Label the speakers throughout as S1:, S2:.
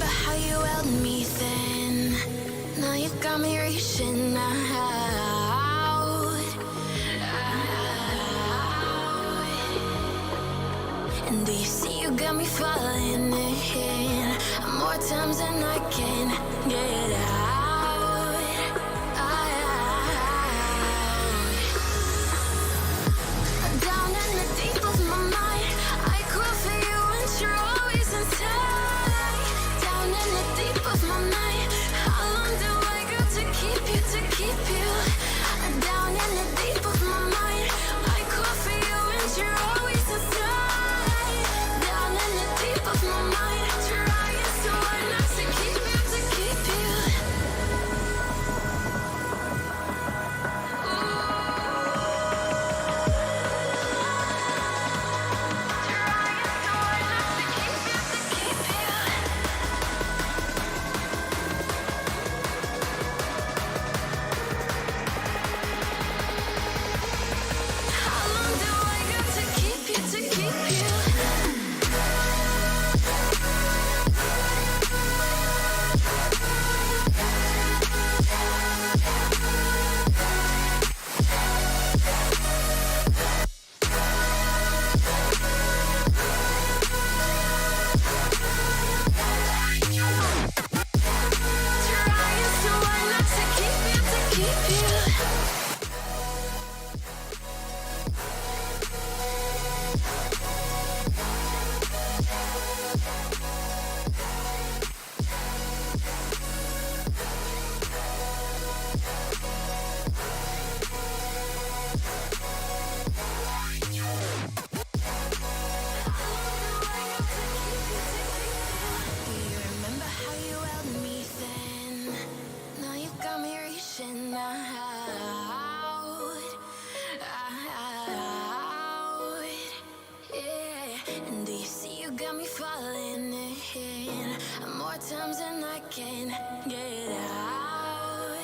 S1: remember how you held me then. Now you got me reaching out. And do you see you got me falling in more times than I can get out. Down in the deep of my mind, I crawl for you and you're always inside. Down in the deep of my mind, how long do I got to keep you, to keep you? Down in the deep of my mind, I crawl for you and you're always inside. Down in the deep of my mind, trying so hard not to keep you, to keep you. Times and I can get out.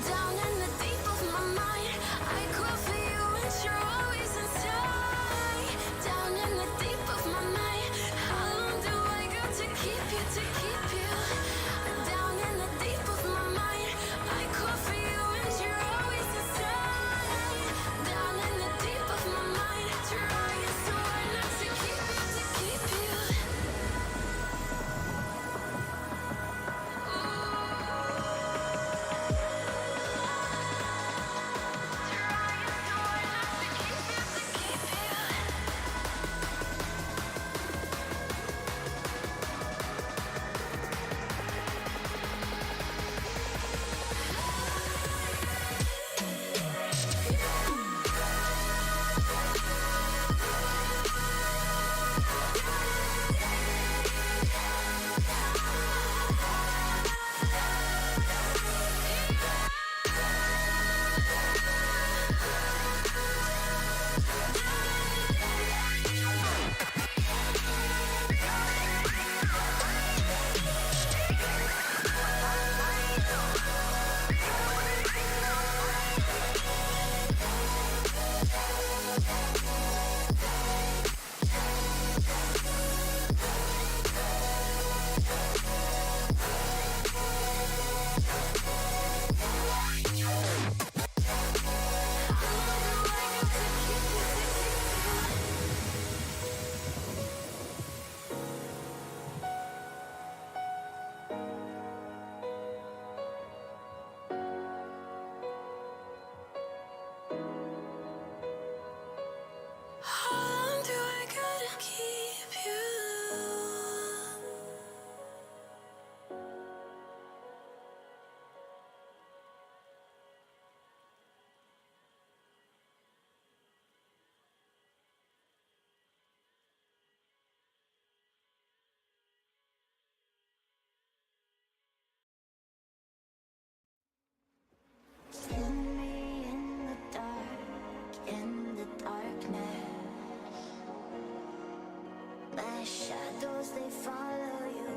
S1: Down in the deep of my mind, I crawl for you and you're always inside. Down in the deep of my mind, how long do I got to keep you, to keep you? Down in the deep of my mind, I crawl for you and you're always inside. Down in the deep of my mind, trying so hard not to keep you, to keep you. How long do I gotta keep you? Kill me in the dark, in the darkness. My shadows, they follow you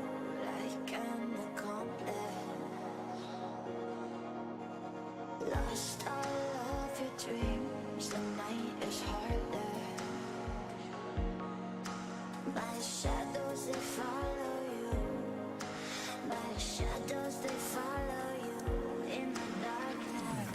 S1: like an accomplice. Lost all of your dreams, the night is harder. My shadows, they follow you. My shadows, they follow you in the darkness.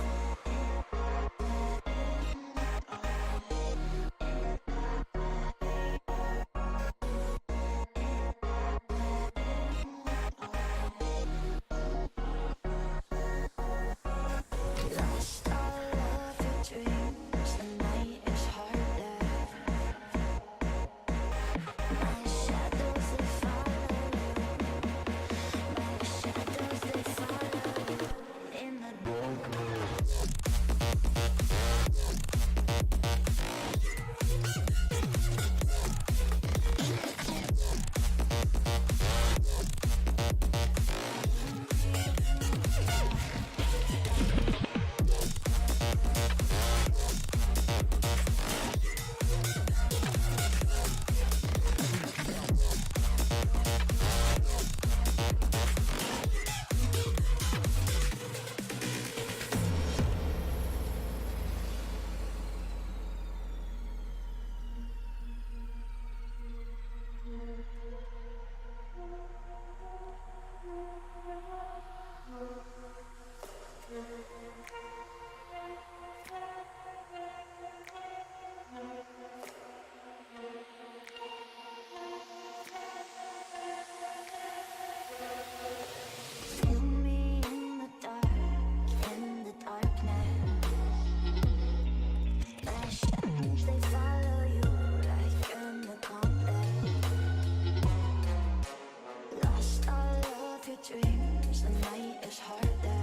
S1: Lost all of your dreams, the night is harder. My shadows, they follow you. My shadows, they follow you in the darkness. Feel me in the darkness. My shadows, they follow you like in the gauntlet. Lost all of your dreams, the night is harder.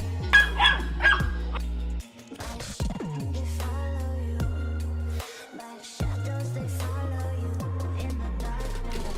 S1: My shadows, they follow you. My shadows, they follow you in the darkness.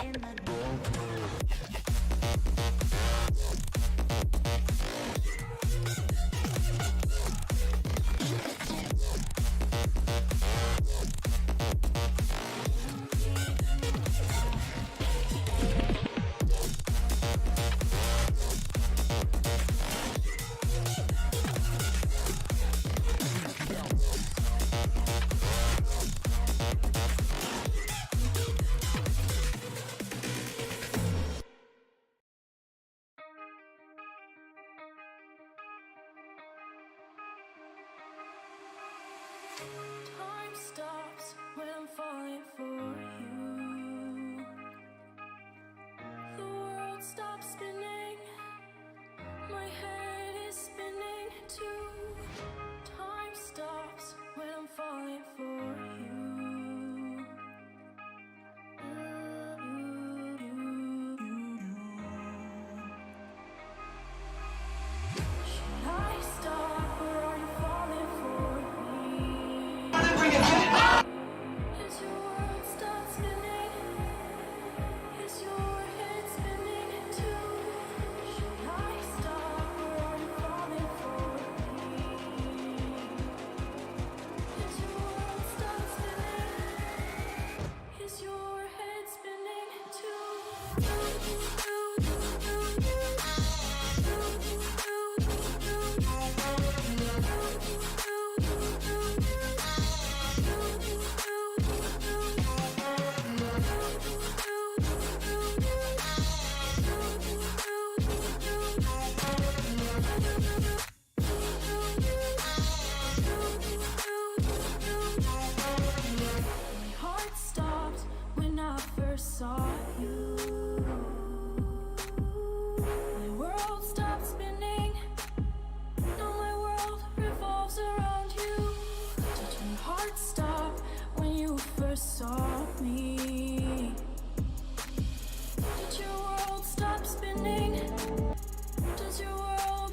S1: In the
S2: Time stops when I'm falling for you. The world stops spinning. My head is spinning too. Time stops when I'm falling for you. Should I stop or are you falling for me? As your world stops spinning, is your head spinning too? Should I stop or are you falling for me? As your world stops spinning, is your head spinning too? My heart stopped when I first saw you. My world stopped spinning. Now my world revolves around you. Did my heart stop when you first saw me? Did your world stop spinning? Does your world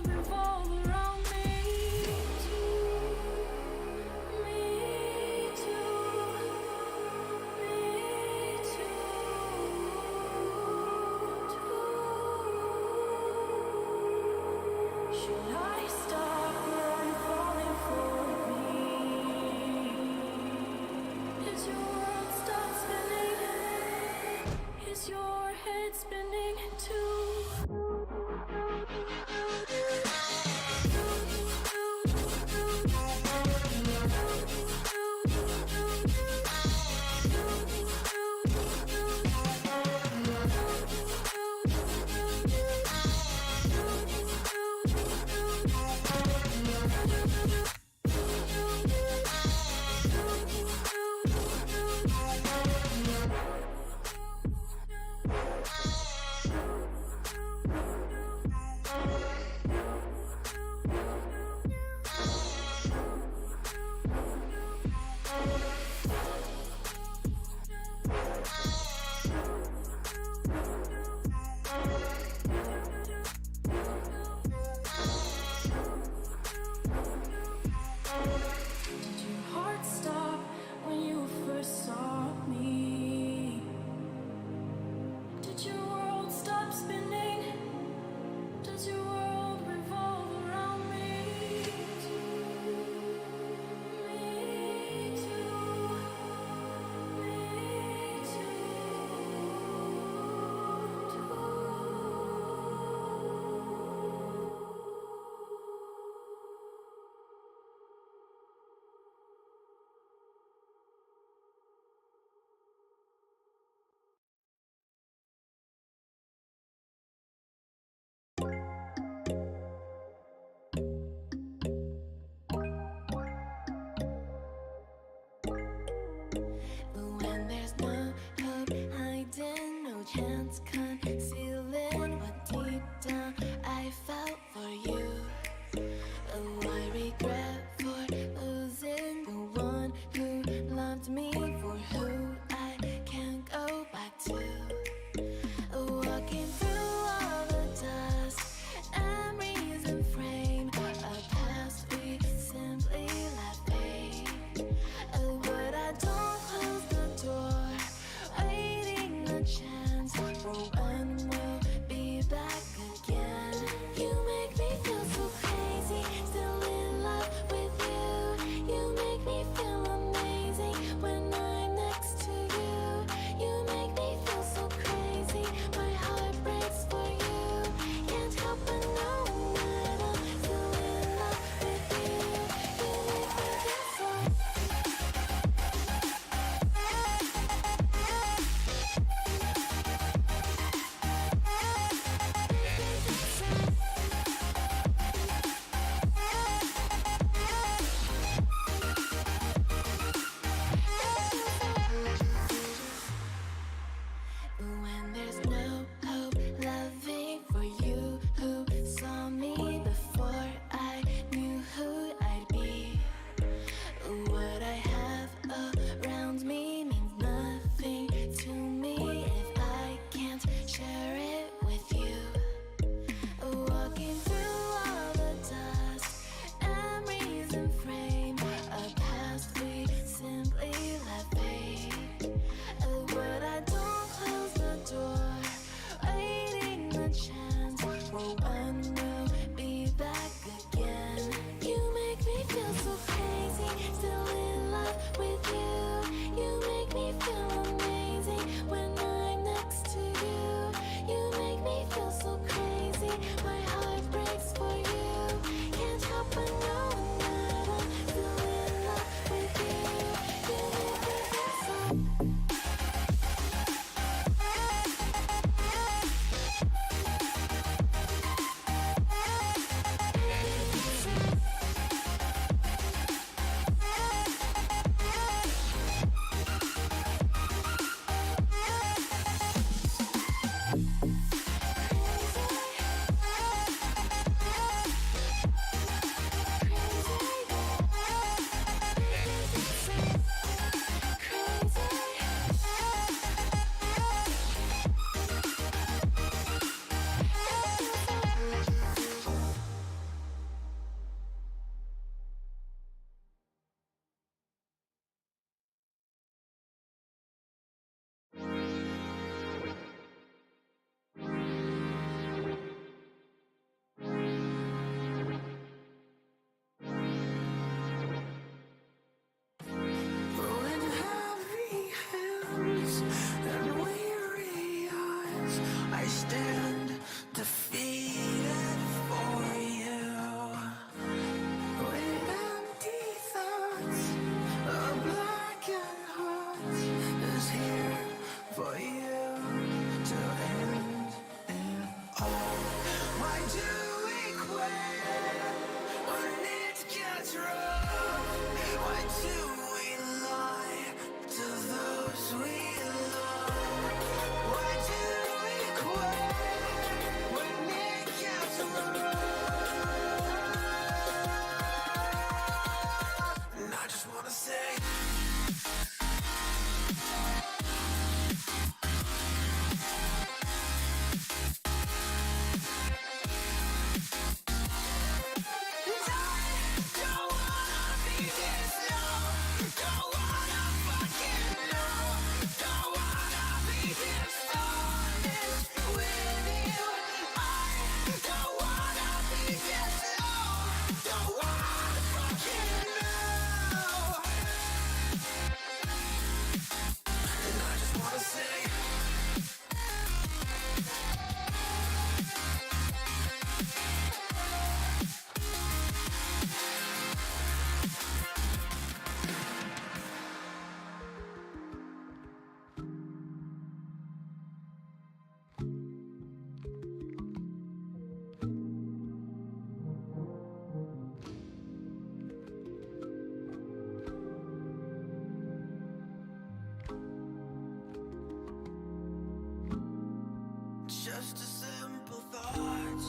S1: just a simple thought.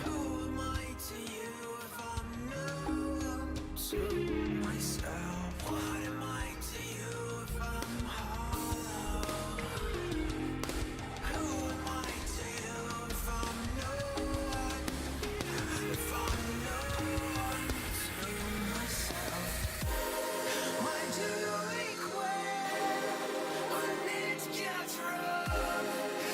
S1: Who am I to you if I'm new to myself? What am I to you if I'm hollow? Who am I to you if I'm no one? If I'm no one to myself? Why do you equate when it gets rough?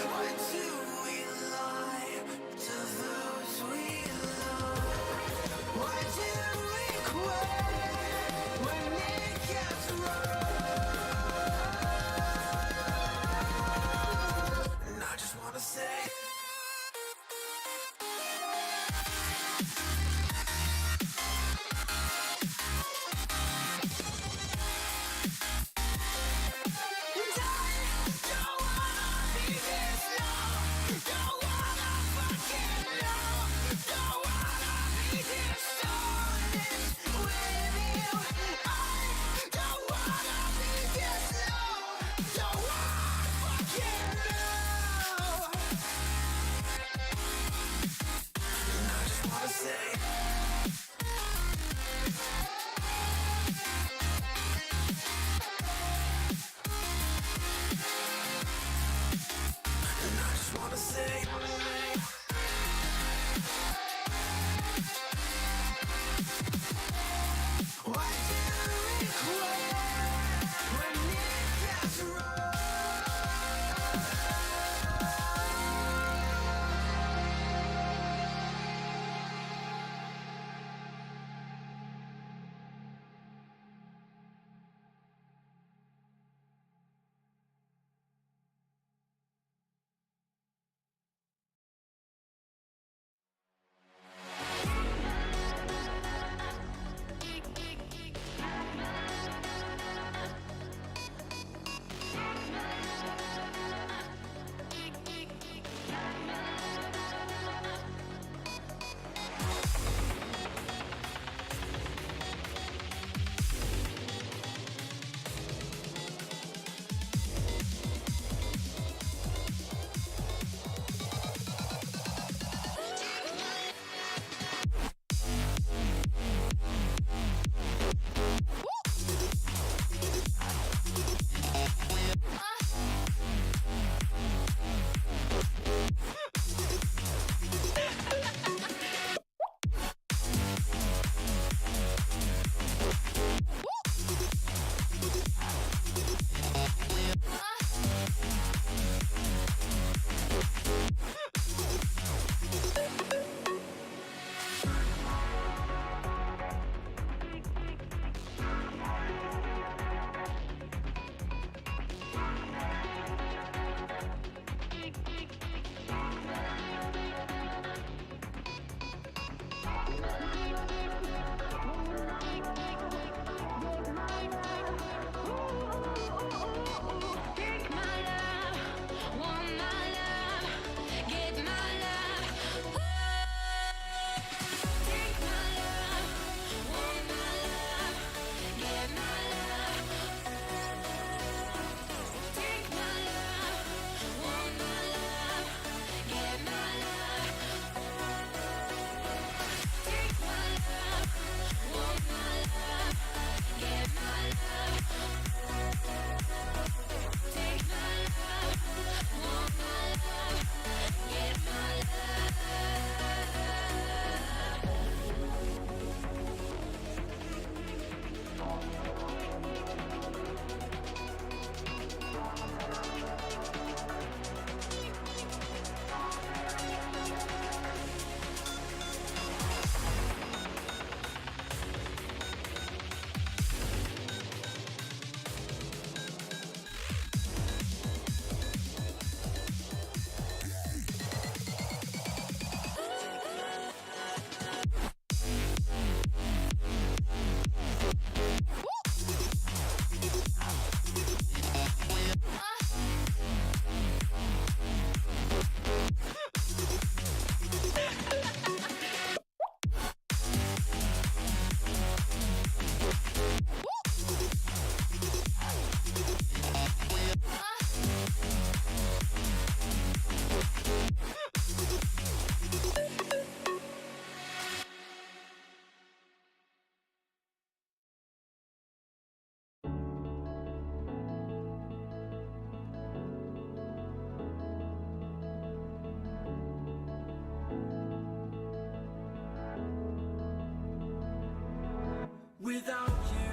S3: without you.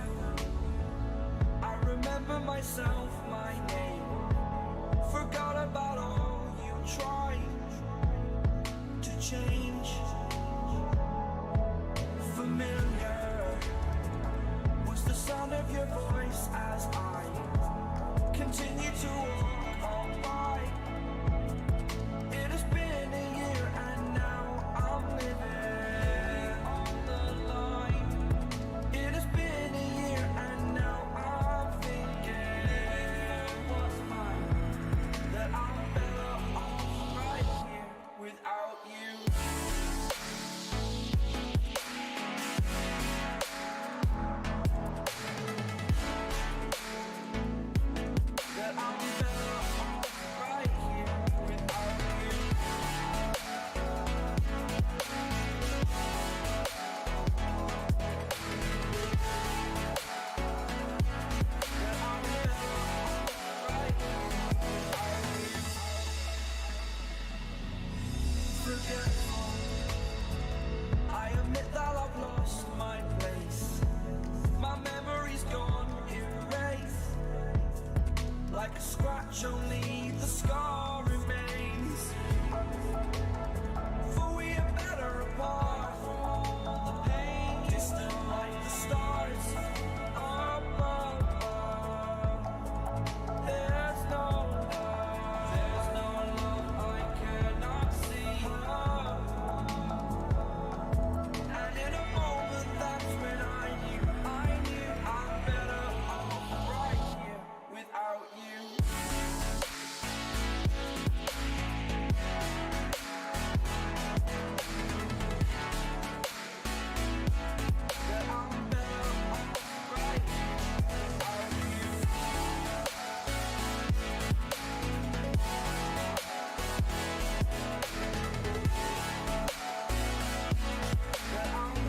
S3: I remember myself, my name. Forgot about all you tried to change. Familiar was the sound of your voice as I continue to walk on by. It has been a year and now I'm living on the line. It has been a year and now I'm thinking what's mine, that I'm better off right here without you. That I'm better off right here without you. That I'm better off right here without you. Forgetful, I admit that I've lost my place. My memory's gone erased. Like a scratch, only the scar remains. For we are better apart from all the pain. Distant like the stars above. There's no love I cannot see. And in a moment, that's when I knew I'm better off right here without you. That I'm better off right here without you. That I'm better off right here without you.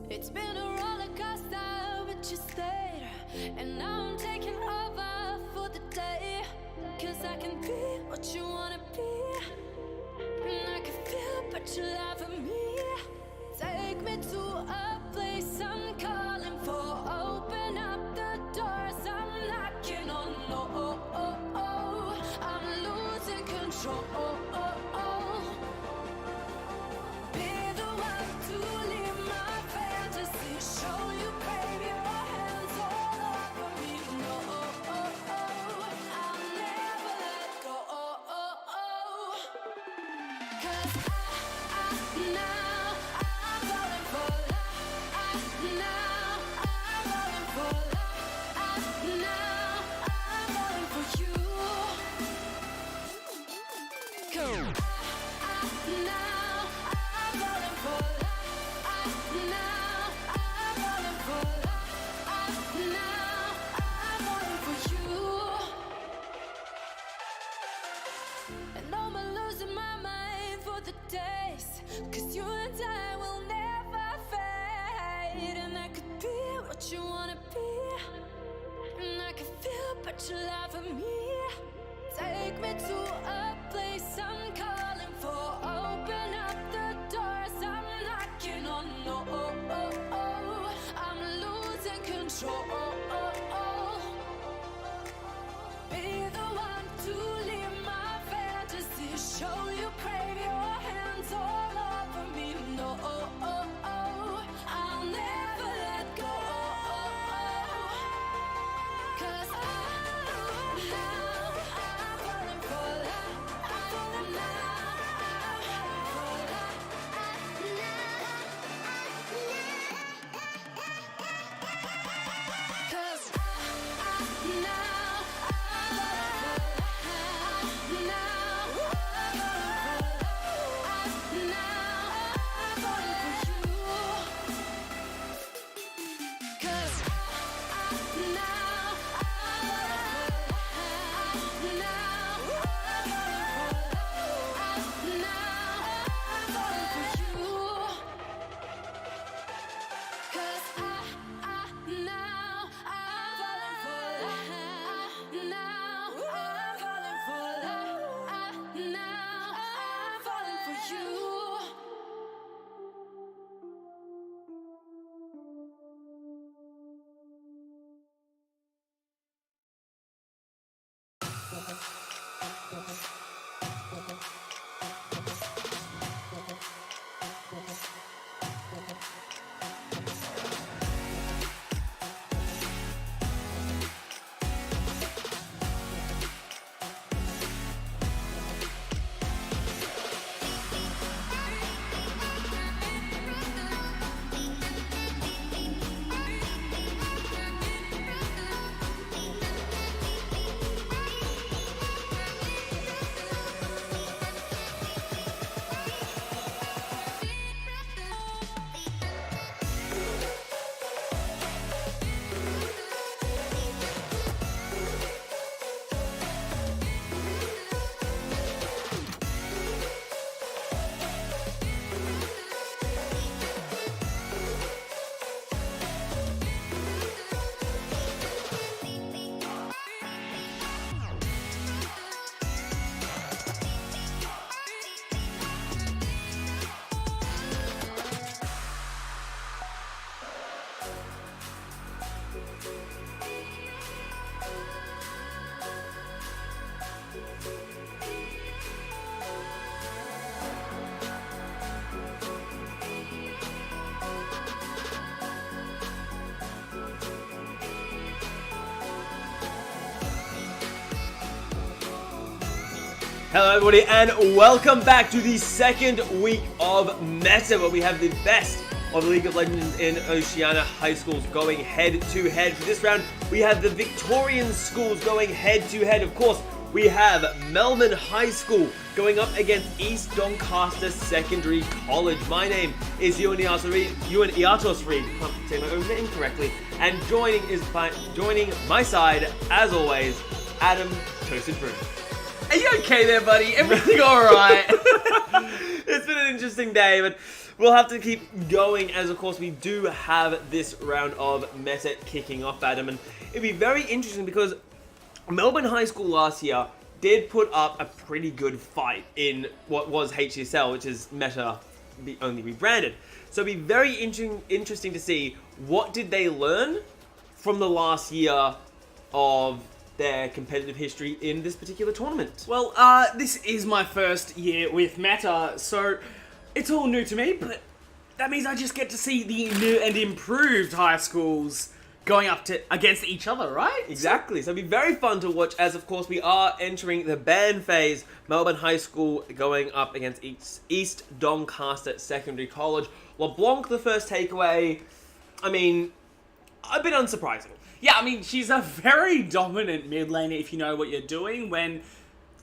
S2: It's been a roller coaster, but you stayed. And now I'm taking over for the day. 'Cause I can be what you wanna be. And I can feel, but you laugh at me. Take me to a place I'm calling for. Open up the doors I'm knocking on. No, I'm losing control. Be the one to leave my fantasy. Show you, baby, your hands all over me. No, I'll never let go. 'Cause now I'm falling for love. Now I'm falling for love. Now I'm falling for you. 'Cause now I'm falling for love. Now I'm falling for love. Now I'm falling for you. And I'm losing my mind for the days. 'Cause you and I will never fade. And I could be what you wanna be. And I can feel, but you laugh at me. Take me to a place I'm calling for. Open up the doors I'm knocking on. No, I'm losing control. Be the one to leave my fantasy. Show you, crave your hands all over me. No, I'll never let go. 'Cause now I'm falling for love. Now I'm falling for love. Cause now I'm falling for love. Now I'm falling for love. Now I'm falling for you. 'Cause now I'm falling for love. Now I'm falling for love. Now I'm falling for you. 'Cause now I'm falling for love. Now I'm falling for love. Now I'm falling for you.
S4: Hello everybody and welcome back to the second week of Meta, where we have the best of League of Legends in Oceania high schools going head to head. For this round we have the Victorian schools going head to head. Of course we have Melbourne High School going up against East Doncaster Secondary College. My name is Ewan Iatos Reed, can't say my own name correctly, and joining my side as always, Adam Toasted Fruit.
S5: Are you okay there, buddy? Everything alright?
S4: It's been an interesting day, but we'll have to keep going as, of course, we do have this round of meta kicking off, Adam. And it'd be very interesting because Melbourne High School last year did put up a pretty good fight in what was HCSL, which is meta only rebranded. So it'd be very interesting to see what did they learn from the last year of their competitive history in this particular tournament.
S5: Well, this is my first year with meta, so it's all new to me, but that means I just get to see the new and improved high schools going up to against each other, right?
S4: Exactly. So it'll be very fun to watch as, of course, we are entering the ban phase. Melbourne High School going up against East Doncaster Secondary College. LeBlanc, the first takeaway, I mean, a bit unsurprising.
S5: Yeah, I mean, she's a very dominant mid laner if you know what you're doing. When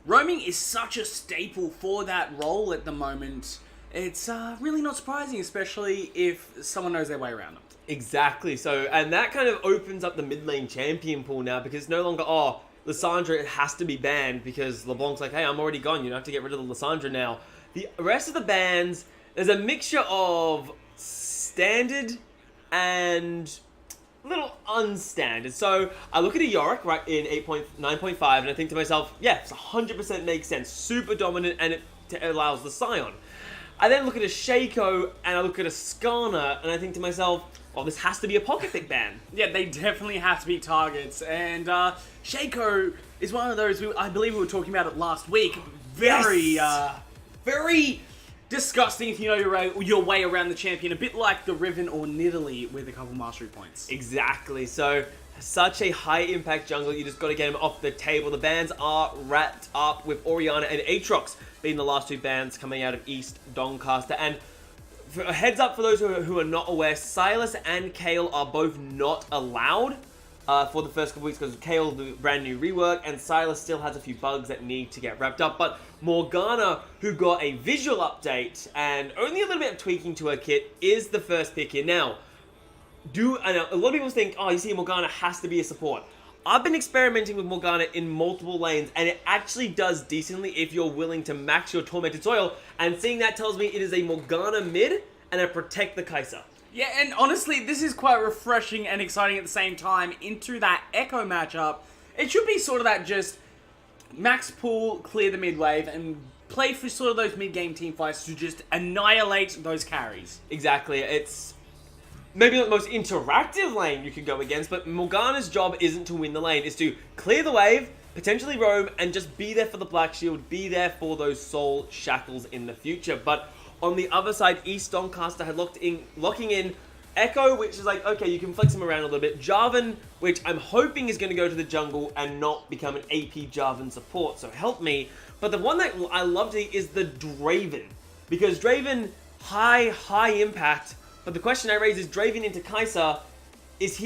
S5: roaming is such a staple for that role at the moment, it's really not surprising, especially if someone knows their way around them.
S4: Exactly. So, and that kind of opens up the mid lane champion pool now because it's no longer, oh, Lysandra has to be banned because LeBlanc's like, hey, I'm already gone. You don't have to get rid of the Lysandra now. The rest of the bans, there's a mixture of standard and a little unstandard. So I look at a Yorick, right, in 9.5, and I think to myself, yeah, it's 100% makes sense. Super dominant, and it allows the Scion. I then look at a Shaco, and I look at a Skarner, and I think to myself, well, this has to be a pocket pick ban.
S5: Yeah, they definitely have to be targets. And Shaco is one of those, I believe we were talking about it last week, very disgusting if you know your way around the champion. A bit like the Riven or Nidalee with a couple mastery points.
S4: Exactly. So, such a high impact jungle, you just got to get him off the table. The bans are wrapped up with Orianna and Aatrox being the last two bans coming out of East Doncaster. And for a heads up for those who are not aware, Silas and Kale are both not allowed for the first couple weeks because Kale, the brand new rework, and Silas still has a few bugs that need to get wrapped up. But Morgana, who got a visual update and only a little bit of tweaking to her kit, is the first pick here. Now, I know a lot of people think, oh, you see, Morgana has to be a support. I've been experimenting with Morgana in multiple lanes, and it actually does decently if you're willing to max your Tormented Soil, and seeing that tells me it is a Morgana mid and a Protect the Kai'Sa.
S5: Yeah, and honestly, this is quite refreshing and exciting at the same time into that Echo matchup. It should be sort of that just max pool, clear the mid wave, and play for sort of those mid-game team fights to just annihilate those carries.
S4: Exactly. It's maybe not the most interactive lane you could go against, but Morgana's job isn't to win the lane. It's to clear the wave, potentially roam, and just be there for the Black Shield, be there for those soul shackles in the future. But on the other side, East Doncaster had locking in Echo, which is like, okay, you can flex him around a little bit. Jarvan, which I'm hoping is going to go to the jungle and not become an AP Jarvan support, so help me. But the one that I love to see is the Draven, because Draven, high impact. But the question I raise is Draven into Kai'Sa, is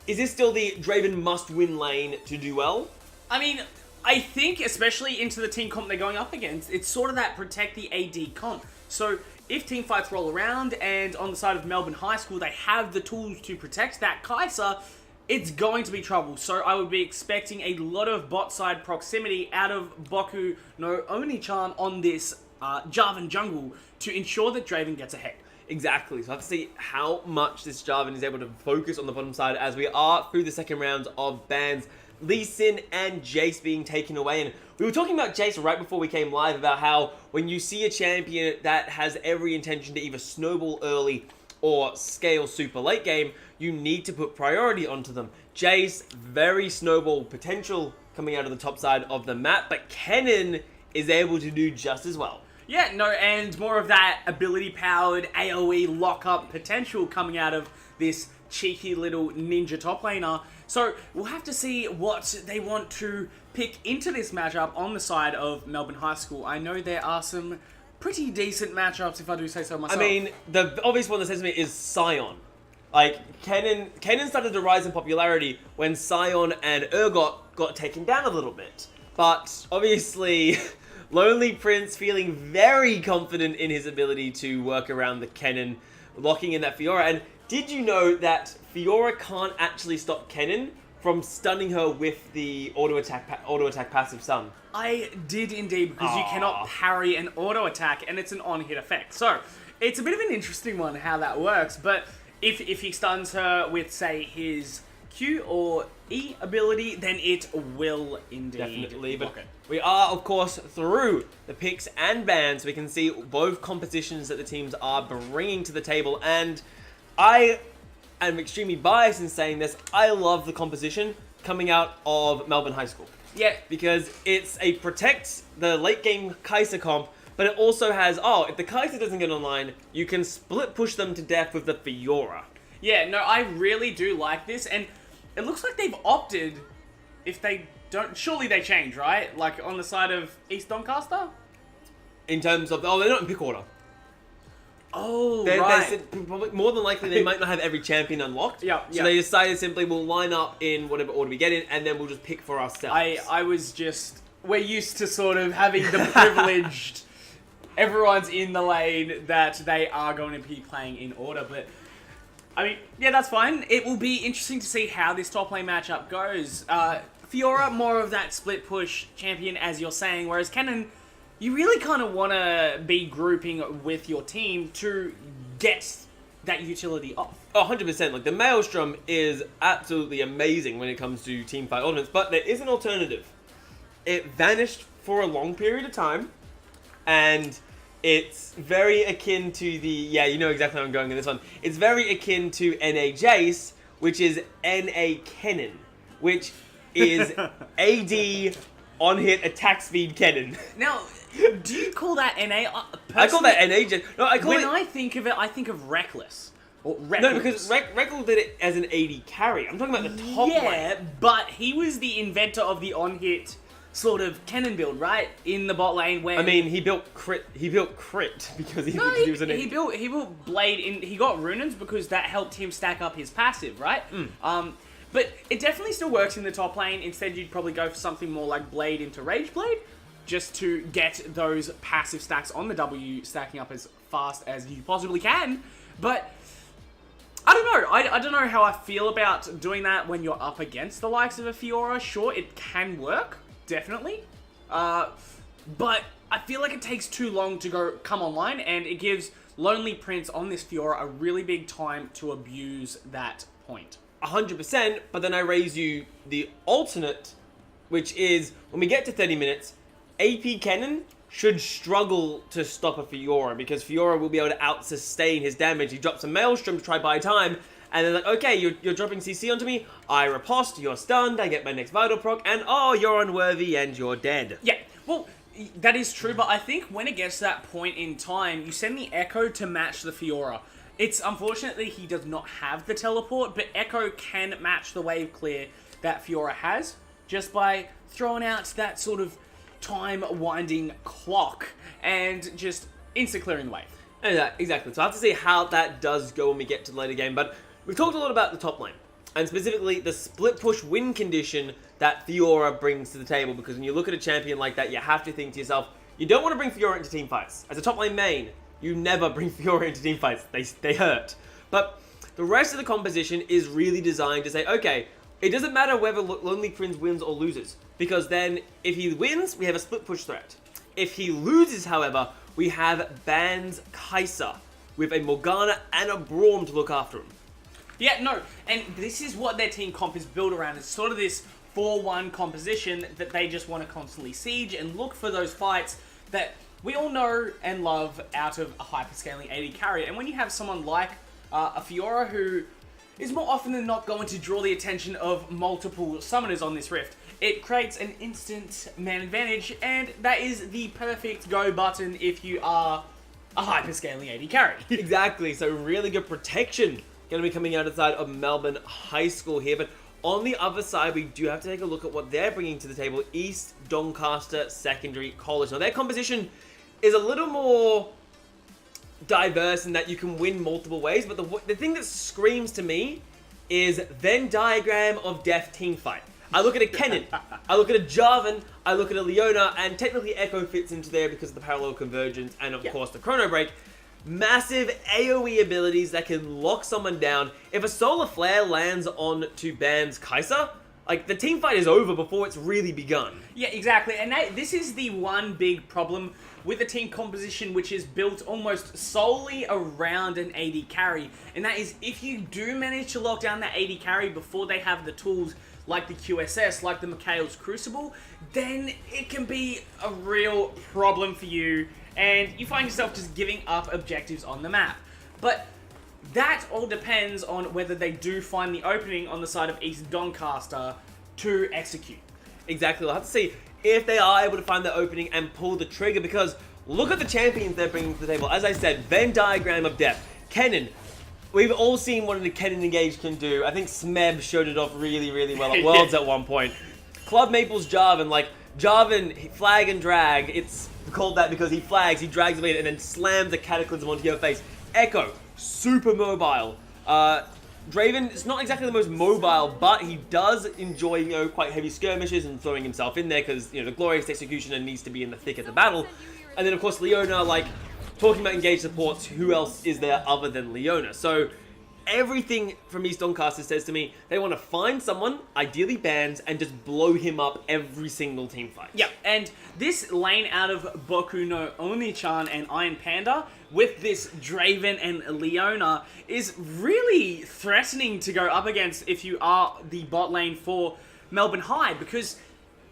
S4: this still the Draven must-win lane to do well?
S5: I mean, I think, especially into the team comp they're going up against, it's sort of that protect the AD comp. So if team fights roll around and on the side of Melbourne High School they have the tools to protect that Kai'Sa, it's going to be trouble. So I would be expecting a lot of bot side proximity out of Boku no Oni-chan on this Jarvan jungle to ensure that Draven gets ahead.
S4: Exactly. So I have to see how much this Jarvan is able to focus on the bottom side as we are through the second round of bans. Lee Sin and Jace being taken away. And we were talking about Jace right before we came live about how when you see a champion that has every intention to either snowball early or scale super late game, you need to put priority onto them. Jace, very snowball potential coming out of the top side of the map, but Kennen is able to do just as well.
S5: Yeah, no, and more of that ability-powered AoE lock-up potential coming out of this cheeky little ninja top laner. So we'll have to see what they want to pick into this matchup on the side of Melbourne High School. I know there are some pretty decent matchups, if I do say so myself.
S4: I mean, the obvious one that says to me is Scion. Like, Kennen started to rise in popularity when Scion and Urgot got taken down a little bit. But obviously, Lonely Prince feeling very confident in his ability to work around the Kennen, locking in that Fiora. And did you know that Fiora can't actually stop Kennen from stunning her with the auto attack passive stun?
S5: I did indeed, because you cannot parry an auto attack, and it's an on-hit effect. So It's a bit of an interesting one how that works, but if he stuns her with, say, his Q or E ability, then it will indeed
S4: Definitely, but
S5: block it.
S4: we are, of course, through the picks and bans. We can see both compositions that the teams are bringing to the table, and I am extremely biased in saying this. I love the composition coming out of Melbourne High School.
S5: Yeah.
S4: Because it protects the late game Kai'Sa comp, but it also has, if the Kai'Sa doesn't get online, you can split push them to death with the Fiora.
S5: Yeah, no, I really do like this, and it looks like they've opted, if they don't, surely they change, right? Like on the side of East Doncaster?
S4: In terms of, they're not in pick order.
S5: Oh,
S4: They're
S5: right.
S4: probably, more than likely, they might not have every champion unlocked.
S5: Yeah,
S4: So they decided simply we'll line up in whatever order we get in, and then we'll just pick for ourselves.
S5: I was just, we're used to sort of having the privileged, everyone's in the lane that they are going to be playing in order, but I mean, yeah, that's fine. It will be interesting to see how this top lane matchup goes. Fiora, more of that split push champion, as you're saying, whereas Kennen, you really kind of want to be grouping with your team to get that utility off.
S4: 100%. Like, the Maelstrom is absolutely amazing when it comes to teamfight elements, but there is an alternative. It vanished for a long period of time, and it's very akin to the... Yeah, you know exactly how I'm going in this one. It's very akin to NA Jace, which is NA Kennen, which is AD on-hit attack speed Kennen.
S5: Now, do you call that NA?
S4: I call that NA Jace. No, I call
S5: when
S4: it...
S5: I think of it, I think of Reckless. Or Reckless.
S4: No, because Reckle did it as an AD carry. I'm talking about the top lane.
S5: Yeah, but he was the inventor of the on-hit sort of Kennen build, right? In the bot lane where...
S4: I mean, he built crit because he was an
S5: he built Blade in... He got Runins because that helped him stack up his passive, right? But it definitely still works in the top lane. Instead, you'd probably go for something more like Blade into Rage Blade, just to get those passive stacks on the W stacking up as fast as you possibly can. But I don't know. I don't know how I feel about doing that when you're up against the likes of a Fiora. Sure, it can work. Definitely. But I feel like it takes too long to come online, and it gives Lonely Prince on this Fiora a really big time to abuse that point.
S4: 100%, but then I raise you the alternate, which is, when we get to 30 minutes, AP Kennen should struggle to stop a Fiora, because Fiora will be able to out-sustain his damage. He drops a Maelstrom to try buy time, and they're like, okay, you're dropping CC onto me, I riposte, you're stunned, I get my next Vital proc, and you're unworthy and you're dead.
S5: Yeah, well, that is true, but I think when it gets to that point in time, you send the Echo to match the Fiora. It's unfortunately he does not have the teleport, but Echo can match the wave clear that Fiora has, just by throwing out that sort of time-winding clock, and just instant-clearing the wave.
S4: Exactly, so I have to see how that does go when we get to the later game, but we've talked a lot about the top lane, and specifically the split push win condition that Fiora brings to the table, because when you look at a champion like that, you have to think to yourself, you don't want to bring Fiora into teamfights. As a top lane main, you never bring Fiora into teamfights. They hurt. But the rest of the composition is really designed to say, okay, it doesn't matter whether Lonely Prince wins or loses, because then if he wins, we have a split push threat. If he loses, however, we have Ban's Kai'Sa with a Morgana and a Braum to look after him.
S5: Yeah, no, and this is what their team comp is built around. It's sort of this 4-1 composition that they just want to constantly siege and look for those fights that we all know and love out of a hyperscaling AD carry. And when you have someone like a Fiora who is more often than not going to draw the attention of multiple summoners on this rift, it creates an instant man advantage, and that is the perfect go button if you are a hyperscaling AD carry.
S4: Exactly, so really good protection going to be coming out of the side of Melbourne High School here, but on the other side, we do have to take a look at what they're bringing to the table, East Doncaster Secondary College. Now, their composition is a little more diverse in that you can win multiple ways, but the thing that screams to me is Venn diagram of death team fight. I look at a Kennen, I look at a Jarvan, I look at a Leona, and technically Echo fits into there because of the parallel convergence and of course the Chrono Break. Massive AoE abilities that can lock someone down. If a Solar Flare lands on to Ban's Kai'Sa, like, the team fight is over before it's really begun.
S5: Yeah, exactly. And this is the one big problem with a team composition which is built almost solely around an AD carry. And that is, if you do manage to lock down that AD carry before they have the tools like the QSS, like the Mikhail's Crucible, then it can be a real problem for you, and you find yourself just giving up objectives on the map. But that all depends on whether they do find the opening on the side of East Doncaster to execute.
S4: Exactly, we'll have to see if they are able to find the opening and pull the trigger, because look at the champions they're bringing to the table. As I said, Venn diagram of depth. Kennen, we've all seen what a Kennen Engage can do. I think Smeb showed it off really, really well at Worlds at one point. Club Maple's Jarvan, like, Jarvan, flag and drag, it's called that because he flags, he drags away and then slams the Cataclysm onto your face. Echo, super mobile. Draven is not exactly the most mobile, but he does enjoy, you know, quite heavy skirmishes and throwing himself in there because, you know, the glorious executioner needs to be in the thick of the battle. And then, of course, Leona, like, talking about engaged supports, who else is there other than Leona? So everything from East Doncaster says to me they want to find someone, ideally bans, and just blow him up every single team fight.
S5: Yeah, and this lane out of Boku no Oni-chan and Iron Panda with this Draven and Leona is really threatening to go up against if you are the bot lane for Melbourne High, because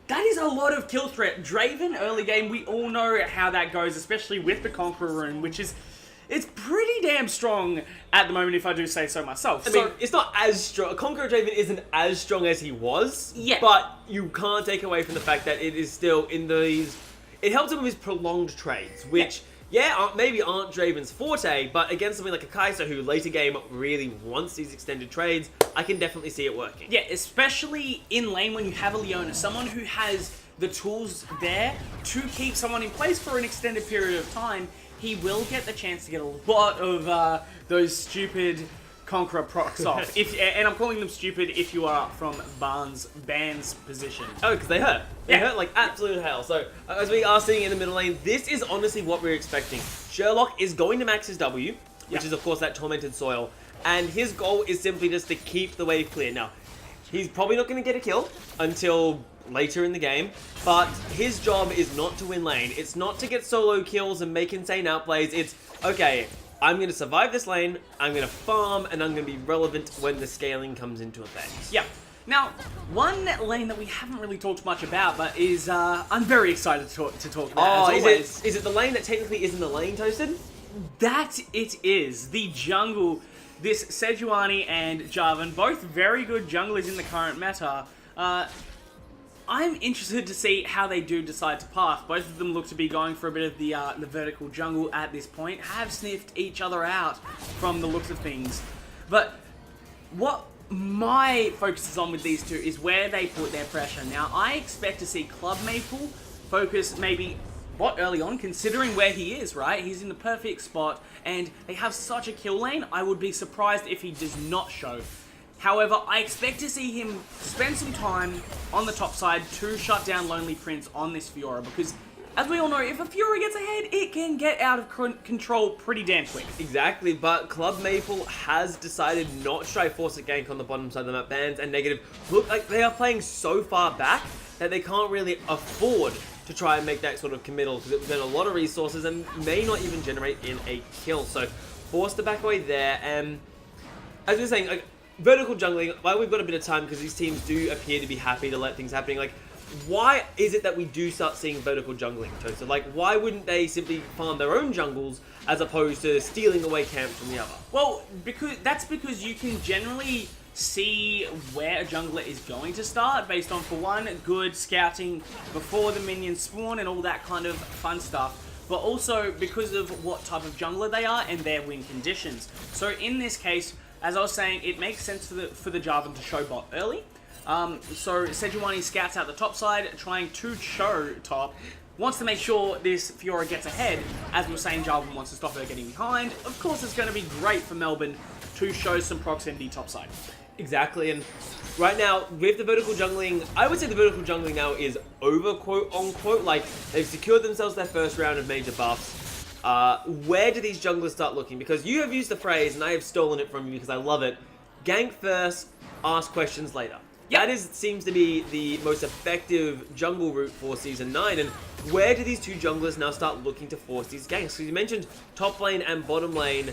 S5: that is a lot of kill threat. Draven early game, we all know how that goes, especially with the Conqueror rune, which is it's pretty damn strong at the moment, if I do say so myself.
S4: I mean, it's not as strong. Conqueror Draven isn't as strong as he was.
S5: Yeah.
S4: But you can't take away from the fact that it is still in these... It helps him with his prolonged trades, which, maybe aren't Draven's forte, but against something like a Kai'Sa, who later game really wants these extended trades, I can definitely see it working.
S5: Yeah, especially in lane when you have a Leona, someone who has the tools there to keep someone in place for an extended period of time. He will get the chance to get a lot of those stupid Conqueror procs off. And I'm calling them stupid if you are from Ban's position.
S4: Oh, because they hurt. They hurt like absolute hell. So, as we are seeing in the middle lane, this is honestly what we're expecting. Sherlock is going to max his W, which is, of course, that Tormented Soil. And his goal is simply just to keep the wave clear. Now, he's probably not going to get a kill until later in the game, but his job is not to win lane. It's not to get solo kills and make insane outplays. It's, okay, I'm going to survive this lane, I'm going to farm, and I'm going to be relevant when the scaling comes into effect.
S5: Yeah. Now, one lane that we haven't really talked much about, but is I'm very excited to talk about.
S4: Is it the lane that technically isn't the lane, Toasted?
S5: That it is. The jungle, this Sejuani and Jarvan, both very good junglers in the current meta. I'm interested to see how they do decide to path. Both of them look to be going for a bit of the vertical jungle at this point, have sniffed each other out from the looks of things. But what my focus is on with these two is where they put their pressure. Now, I expect to see Club Maple focus maybe bot early on, considering where he is, right? He's in the perfect spot, and they have such a kill lane, I would be surprised if he does not show. However, I expect to see him spend some time on the top side to shut down Lonely Prince on this Fiora, because as we all know, if a Fiora gets ahead, it can get out of control pretty damn quick.
S4: Exactly, but Club Maple has decided not to try force a gank on the bottom side of the map. Bans and negative look like they are playing so far back that they can't really afford to try and make that sort of committal, because it would spend a lot of resources and may not even generate in a kill. So forced to back away there, and as we were saying, like, vertical jungling, while we've got a bit of time because these teams do appear to be happy to let things happen, like, why is it that we do start seeing vertical jungling, Toaster? Like, why wouldn't they simply farm their own jungles as opposed to stealing away camps from the other?
S5: Well, because you can generally see where a jungler is going to start based on, for one, good scouting before the minions spawn and all that kind of fun stuff, but also because of what type of jungler they are and their win conditions. So in this case, as I was saying, it makes sense for the Jarvan to show bot early. So Sejuani scouts out the top side, trying to show top, wants to make sure this Fiora gets ahead. As we were saying, Jarvan wants to stop her getting behind. Of course, it's going to be great for Melbourne to show some proximity top side.
S4: Exactly, and right now, with the vertical jungling, I would say the vertical jungling now is over, quote unquote. Like, they've secured themselves their first round of major buffs. Where do these junglers start looking? Because you have used the phrase, and I have stolen it from you because I love it, gank first, ask questions later.
S5: Yep.
S4: That seems to be the most effective jungle route for Season 9, and where do these two junglers now start looking to force these ganks? Because you mentioned top lane and bottom lane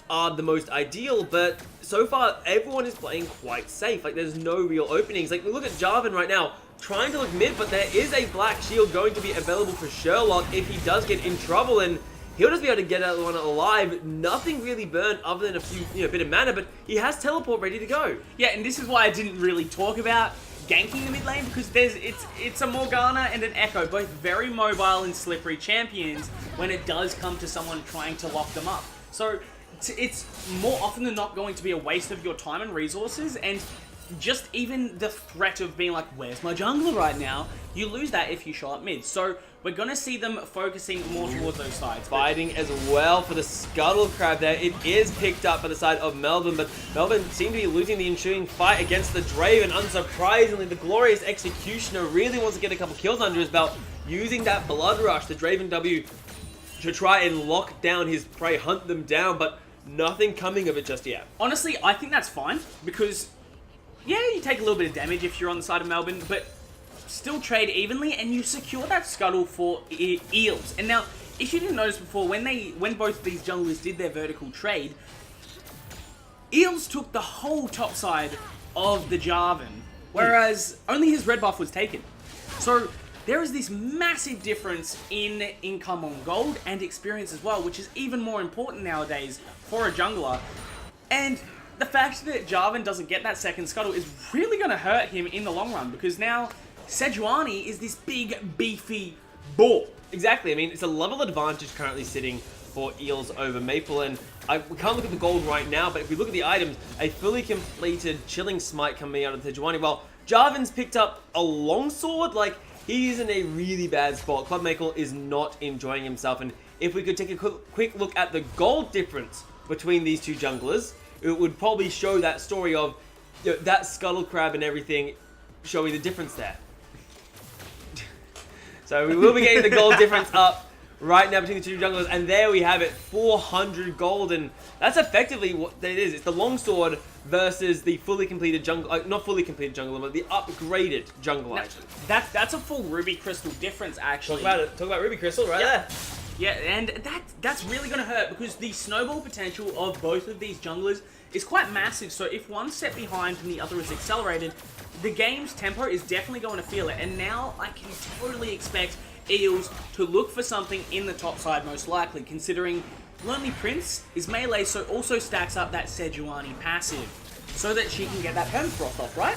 S4: are the most ideal, but so far everyone is playing quite safe. Like, there's no real openings. Like, we look at Jarvan right now, trying to look mid, but there is a black shield going to be available for Sherlock if he does get in trouble, and he'll just be able to get out one alive. Nothing really burned other than a few, bit of mana, but he has teleport ready to go.
S5: Yeah, and this is why I didn't really talk about ganking the mid lane, because it's a Morgana and an Echo, both very mobile and slippery champions when it does come to someone trying to lock them up. So it's more often than not going to be a waste of your time and resources, and just even the threat of being like, where's my jungler right now? You lose that if you show up mid. So we're going to see them focusing more towards those sides.
S4: Fighting as well for the Scuttle Crab there. It is picked up by the side of Melbourne, but Melbourne seem to be losing the ensuing fight against the Draven. Unsurprisingly, the Glorious Executioner really wants to get a couple kills under his belt, using that Blood Rush, the Draven W, to try and lock down his prey, hunt them down, but nothing coming of it just yet.
S5: Honestly, I think that's fine, because yeah, you take a little bit of damage if you're on the side of Melbourne, but still trade evenly, and you secure that scuttle for Eels. And now, if you didn't notice before, when both of these junglers did their vertical trade, Eels took the whole top side of the Jarvan, whereas only his red buff was taken. So there is this massive difference in income on gold and experience as well, which is even more important nowadays for a jungler. And the fact that Jarvan doesn't get that second scuttle is really going to hurt him in the long run, because now Sejuani is this big, beefy bull.
S4: Exactly. I mean, it's a level advantage currently sitting for Eels over Maple, and we can't look at the gold right now, but if we look at the items, a fully completed Chilling Smite coming out of Sejuani. Well, Jarvan's picked up a longsword. Like, he's in a really bad spot. Club Maple is not enjoying himself, and if we could take a quick look at the gold difference between these two junglers, it would probably show that story of that Scuttle Crab and everything, showing the difference there. So we will be getting the gold difference up right now between the two junglers, and there we have it, 400 gold, and that's effectively what it is. It's the longsword versus the fully completed jungle, not fully completed jungler, but the upgraded jungle item.
S5: That's a full Ruby Crystal difference, actually.
S4: Talk about Ruby Crystal right there.
S5: Yeah, and that's really going to hurt, because the snowball potential of both of these junglers is quite massive. So if one's set behind and the other is accelerated, the game's tempo is definitely going to feel it. And now I can totally expect Eels to look for something in the top side, most likely, considering Lonely Prince is melee, so also stacks up that Sejuani passive, so that she can get that Permafrost off, right?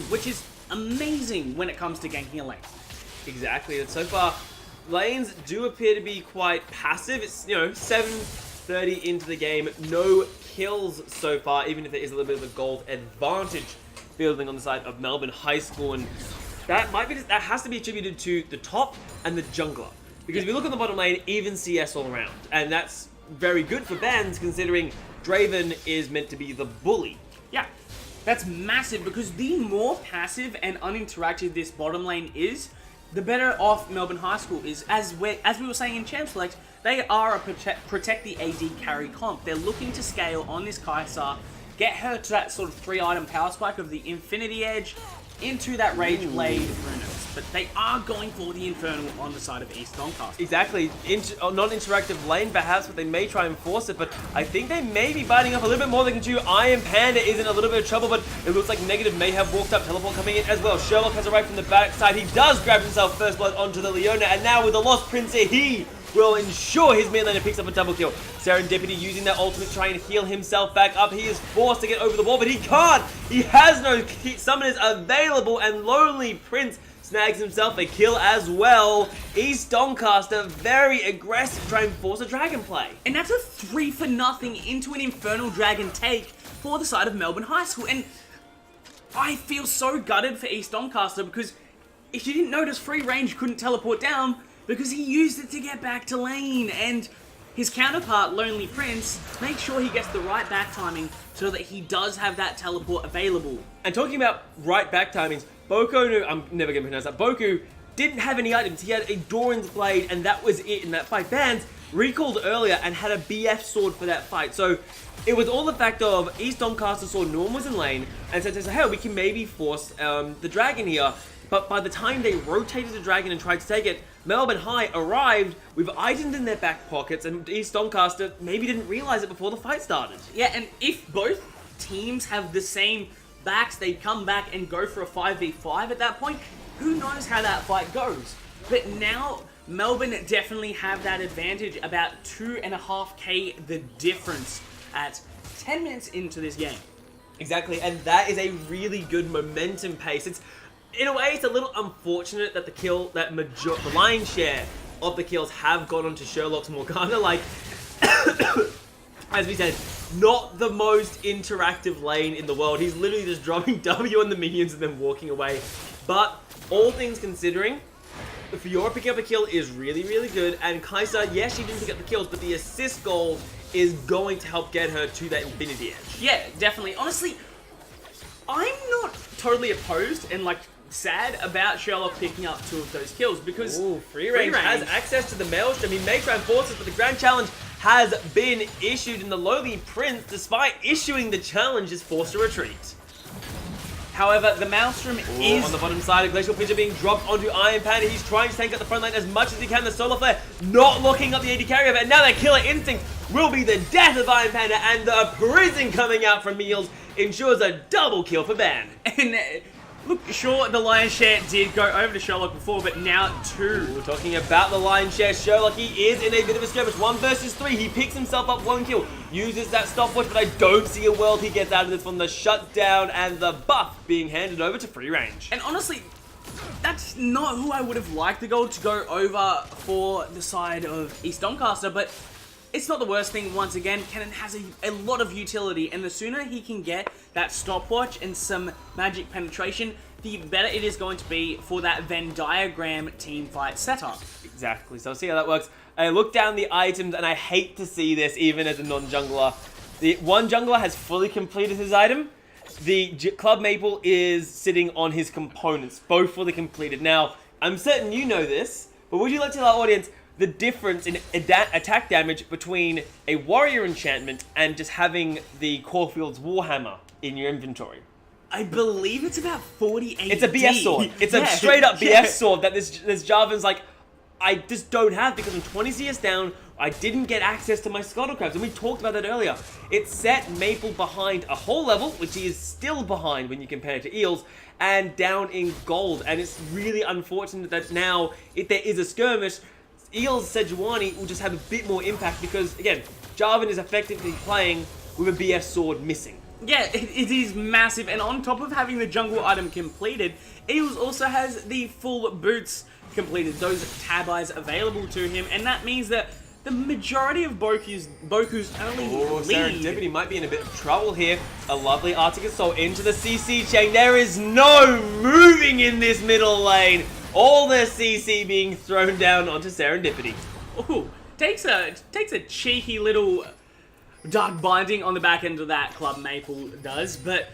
S5: Which is amazing when it comes to ganking a lane.
S4: Exactly, and so far, lanes do appear to be quite passive. It's, 7:30 into the game, no kills so far, even if there is a little bit of a gold advantage building on the side of Melbourne High School, and that has to be attributed to the top and the jungler. Because if you look at the bottom lane, even CS all around, and that's very good for bans, considering Draven is meant to be the bully.
S5: Yeah, that's massive, because the more passive and uninteractive this bottom lane is, the better off Melbourne High School is. As we were saying in Champ Select, they are a protect the AD carry comp. They're looking to scale on this Kai'Sa, get her to that sort of 3-item power spike of the Infinity Edge into that Rage Blade Runos. But they are going for the Infernal on the side of East Doncaster.
S4: Exactly. Non-interactive lane perhaps, but they may try and force it, but I think they may be biting off a little bit more than can chew. Iron Panda is in a little bit of trouble, but it looks like Negative may have walked up, teleport coming in as well. Sherlock has arrived from the backside. He does grab himself first blood onto the Leona, and now with the Lost Prince here, he will ensure his mid laner picks up a double kill. Serendipity using that ultimate to try and heal himself back up. He is forced to get over the wall, but he can't. He has no summoners available, and Lonely Prince snags himself a kill as well. East Doncaster very aggressive, trying to force a dragon play.
S5: And that's a 3-for-0 into an Infernal Dragon take for the side of Melbourne High School. And I feel so gutted for East Doncaster, because if you didn't notice, Free Range couldn't teleport down because he used it to get back to lane, and his counterpart, Lonely Prince, makes sure he gets the right back timing so that he does have that teleport available.
S4: And talking about right back timings, Boku, I'm never going to pronounce that, Boku didn't have any items. He had a Doran's Blade, and that was it in that fight. Bans, recalled earlier and had a BF sword for that fight. So it was all the fact of East Doncaster saw Norm was in lane and said to hey, we can maybe force the dragon here. But by the time they rotated the dragon and tried to take it, Melbourne High arrived with items in their back pockets, and East Doncaster maybe didn't realize it before the fight started.
S5: Yeah, and if both teams have the same backs, they come back and go for a 5v5 at that point, who knows how that fight goes. But now, Melbourne definitely have that advantage, about 2.5k the difference at 10 minutes into this game.
S4: Exactly, and that is a really good momentum pace. In a way, it's a little unfortunate that the lion's share of the kills have gone onto Sherlock's Morgana. Like, as we said, not the most interactive lane in the world. He's literally just dropping W on the minions and then walking away. But all things considering, Fiora picking up a kill is really, really good. And Kai'Sa, yes, she didn't pick up the kills, but the assist goal is going to help get her to that Infinity Edge.
S5: Yeah, definitely. Honestly, I'm not totally opposed and sad about Sherlock picking up 2 of those kills because
S4: Free Range has access to the Maelstrom. He may try and force it, but the Grand Challenge has been issued, and the Lowly Prince, despite issuing the challenge, is forced to retreat.
S5: However, the Maelstrom is
S4: on the bottom side. A Glacial Pitcher being dropped onto Iron Panda. He's trying to tank up the front line as much as he can. The Solar Flare not locking up the AD carry, but now their Killer Instinct will be the death of Iron Panda, and the prison coming out from Meals ensures a double kill for Ban.
S5: And look, sure, the lion's share did go over to Sherlock before, but now 2.
S4: We're talking about the lion's share. Sherlock, he is in a bit of a skirmish. 1 versus 3. He picks himself up 1 kill. Uses that stopwatch, but I don't see a world he gets out of this from the shutdown and the buff being handed over to Free Range.
S5: And honestly, that's not who I would have liked the goal to go over for the side of East Doncaster, but it's not the worst thing. Once again, Kennen has a lot of utility, and the sooner he can get that stopwatch and some magic penetration, the better it is going to be for that Venn diagram team fight setup.
S4: Exactly, so see how that works. I look down the items, and I hate to see this even as a non-jungler. The one jungler has fully completed his item. The Club Maple is sitting on his components, both fully completed. Now, I'm certain you know this, but would you like to tell our audience the difference in attack damage between a warrior enchantment and just having the Caulfield's Warhammer in your inventory?
S5: I believe it's about 40 AD.
S4: It's a BS sword. It's a straight up BS sword that this Jarvan's like, I just don't have because I'm 20 CS down. I didn't get access to my Scuttle Crabs, and we talked about that earlier. It set Maple behind a whole level, which he is still behind when you compare it to Eels, and down in gold. And it's really unfortunate that now, if there is a skirmish, Eels Sejuani will just have a bit more impact because, again, Jarvan is effectively playing with a BS sword missing.
S5: Yeah, it is massive, and on top of having the jungle item completed, Eels also has the full boots completed, those tab eyes available to him, and that means that the majority of Boku's early lead...
S4: Serendipity might be in a bit of trouble here. A lovely Arctic Assault into the CC chain. There is no moving in this middle lane. All the CC being thrown down onto Serendipity.
S5: Ooh, takes a cheeky little dark binding on the back end of that Club Maple does, but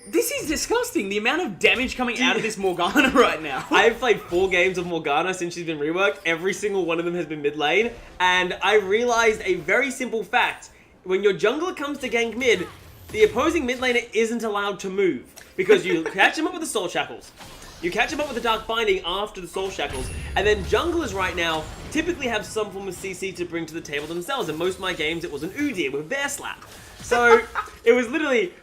S5: this is disgusting. The amount of damage coming out of this Morgana right now.
S4: I've played 4 games of Morgana since she's been reworked. Every single one of them has been mid lane, and I realized a very simple fact. When your jungler comes to gank mid, the opposing mid laner isn't allowed to move because you catch him up with the Soul Shackles. You catch him up with the Dark Binding after the Soul Shackles, and then junglers right now typically have some form of CC to bring to the table themselves. In most of my games, it was an Udyr with Bear Slap. So it was literally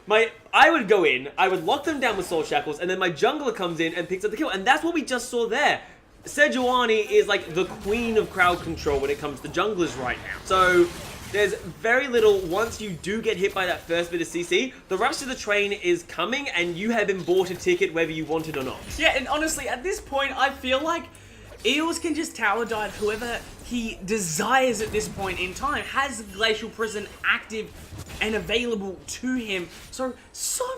S4: I would go in, I would lock them down with Soul Shackles, and then my jungler comes in and picks up the kill, and that's what we just saw there. Sejuani is like the queen of crowd control when it comes to junglers right now. So there's very little, once you do get hit by that first bit of CC, the rest of the train is coming and you have been bought a ticket whether you want it or not.
S5: Yeah, and honestly, at this point, I feel like Eels can just tower dive whoever he desires at this point in time. Has Glacial Prison active and available to him. So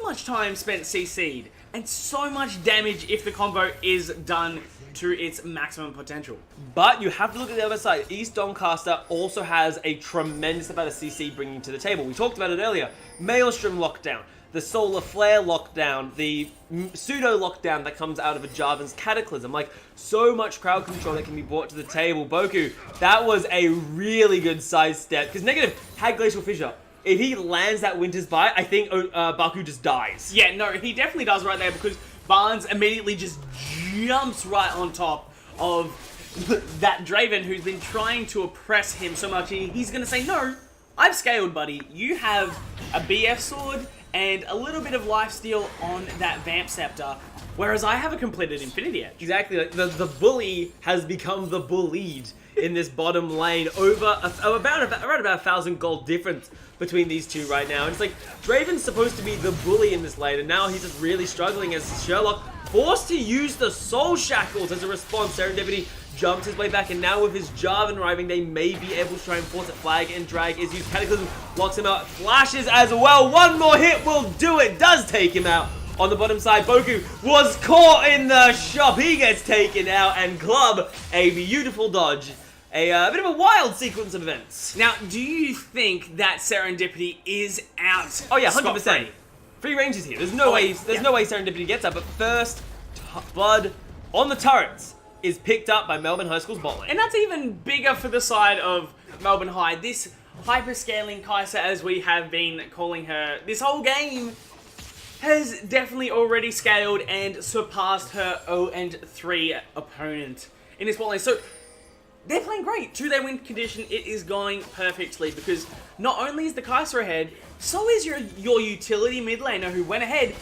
S5: much time spent CC'd and so much damage if the combo is done to its maximum potential.
S4: But you have to look at the other side. East Doncaster also has a tremendous amount of CC bringing to the table. We talked about it earlier. Maelstrom lockdown. the solar flare lockdown, the pseudo lockdown that comes out of a Jarvan's Cataclysm. Like, so much crowd control that can be brought to the table. Boku, that was a really good sidestep, because Negative had Glacial Fissure. If he lands that Winter's Bite, I think Baku just dies.
S5: Yeah, no, he definitely does right there, because Barnes immediately just jumps right on top of that Draven who's been trying to oppress him so much. He's going to say, no, I've scaled, buddy. You have a BF sword and a little bit of lifesteal on that Vamp Scepter, whereas I have a completed Infinity Edge.
S4: Exactly, like the bully has become the bullied in this bottom lane, over around about 1,000 gold difference between these two right now. And it's like, Draven's supposed to be the bully in this lane, and now he's just really struggling as Sherlock forced to use the Soul Shackles as a response. Serendipity jumps his way back, and now with his Jarvan arriving, they may be able to try and force it. Flag and drag is used. Cataclysm locks him out. Flashes as well. One more hit will do it. Does take him out. On the bottom side, Boku was caught in the shop. He gets taken out, and Club, a beautiful dodge. A bit of a wild sequence of events.
S5: Now, do you think that Serendipity is out?
S4: Oh yeah, 100%.
S5: scot-free?
S4: Free range is here. There's no way Serendipity gets out, but first blood on the turrets is picked up by Melbourne High School's bot lane.
S5: And that's even bigger for the side of Melbourne High. This hyperscaling Kai'Sa, as we have been calling her this whole game, has definitely already scaled and surpassed her 0-3 opponent in this bot lane. So they're playing great. To their win condition, it is going perfectly, because not only is the Kai'Sa ahead, so is your utility mid laner who went ahead,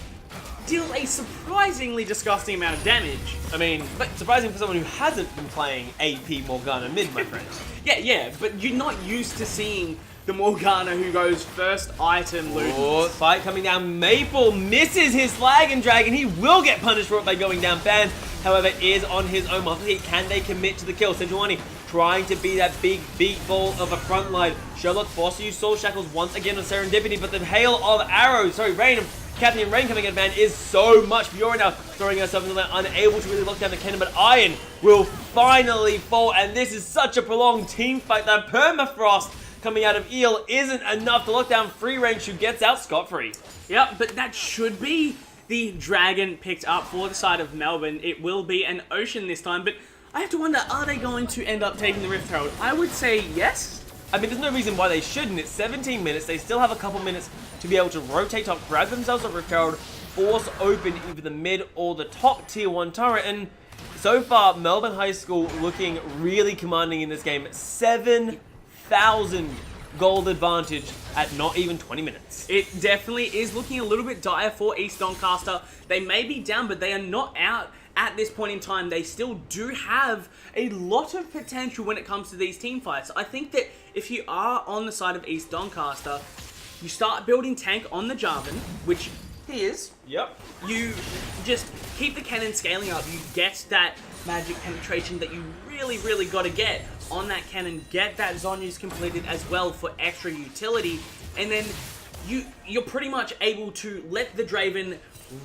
S5: deals a surprisingly disgusting amount of damage.
S4: I mean, but surprising for someone who hasn't been playing AP Morgana mid, my friend.
S5: Yeah, but you're not used to seeing the Morgana who goes first item loses.
S4: Oh, fight coming down. Maple misses his flag and dragon. He will get punished for it by going down bans. However, is on his own monthly. Can they commit to the kill? Sejuani trying to be that big beat ball of a front line. Sherlock forced to use Soul Shackles once again on Serendipity, but the hail of arrows, Rain of Captain Rain coming in van is so much. Fiora now throwing herself into that, unable to really lock down the cannon, but Iron will finally fall, and this is such a prolonged team fight. That permafrost coming out of Eel isn't enough to lock down Free Range, who gets out scot-free.
S5: Yep, but that should be the dragon picked up for the side of Melbourne. It will be an Ocean this time, but I have to wonder, are they going to end up taking the Rift Herald? I would say yes.
S4: I mean, there's no reason why they shouldn't. It's 17 minutes. They still have a couple minutes to be able to rotate top, grab themselves a Rift Herald, force open either the mid or the top tier 1 turret, and so far, Melbourne High School looking really commanding in this game. 7,000 gold advantage at not even 20 minutes.
S5: It definitely is looking a little bit dire for East Doncaster. They may be down, but they are not out at this point in time. They still do have a lot of potential when it comes to these team fights. I think that if you are on the side of East Doncaster, you start building tank on the Jarvan, which he is.
S4: Yep.
S5: You just keep the cannon scaling up. You get that magic penetration that you really got to get on that cannon. Get that Zhonya's completed as well for extra utility. And then you're pretty much able to let the Draven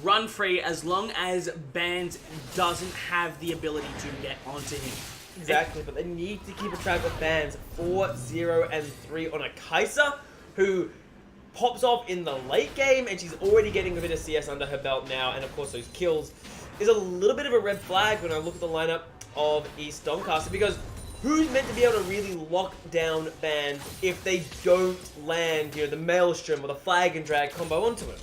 S5: run free as long as Bans doesn't have the ability to get onto him.
S4: Exactly, but they need to keep a track of Bans 4, 0, and 3 on a Kai'Sa, who pops off in the late game, and she's already getting a bit of CS under her belt now, and of course those kills is a little bit of a red flag when I look at the lineup of East Doncaster, because who's meant to be able to really lock down Bans if they don't land, the Maelstrom or the flag and drag combo onto him?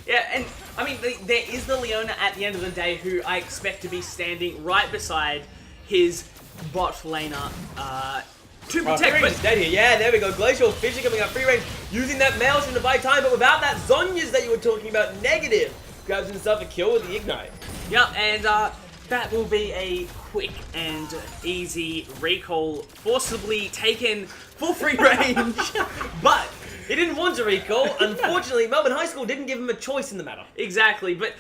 S5: Yeah, and I mean, there is the Leona at the end of the day who I expect to be standing right beside his bot laner to protect.
S4: Free range is dead here. Yeah, there we go. Glacial Fissure coming up. Free range using that Maelstrom to buy time, but without that Zhonya's that you were talking about, Negative grabs himself a kill with the Ignite.
S5: Yep, and that will be a quick and easy recall, forcibly taken for free range.
S4: But he didn't want to recall. Unfortunately, Melbourne High School didn't give him a choice in the matter.
S5: Exactly, but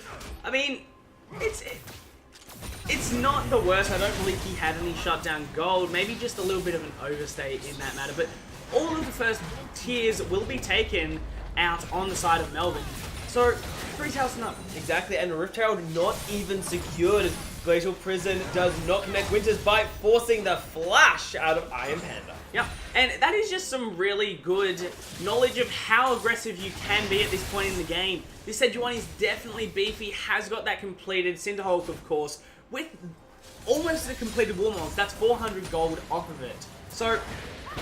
S5: I mean, it's not the worst. I don't believe he had any shutdown gold. Maybe just a little bit of an overstay in that matter. But all of the first tiers will be taken out on the side of Melbourne. So 3,000 up.
S4: Exactly, and Rift Herald not even secured. Glacial Prison does not connect Winter's Bite, forcing the flash out of Iron Panda.
S5: Yeah, and that is just some really good knowledge of how aggressive you can be at this point in the game. This Sejuani is definitely beefy, has got that completed Cinderhulk, of course, with almost a completed Warmog. That's 400 gold off of it. So,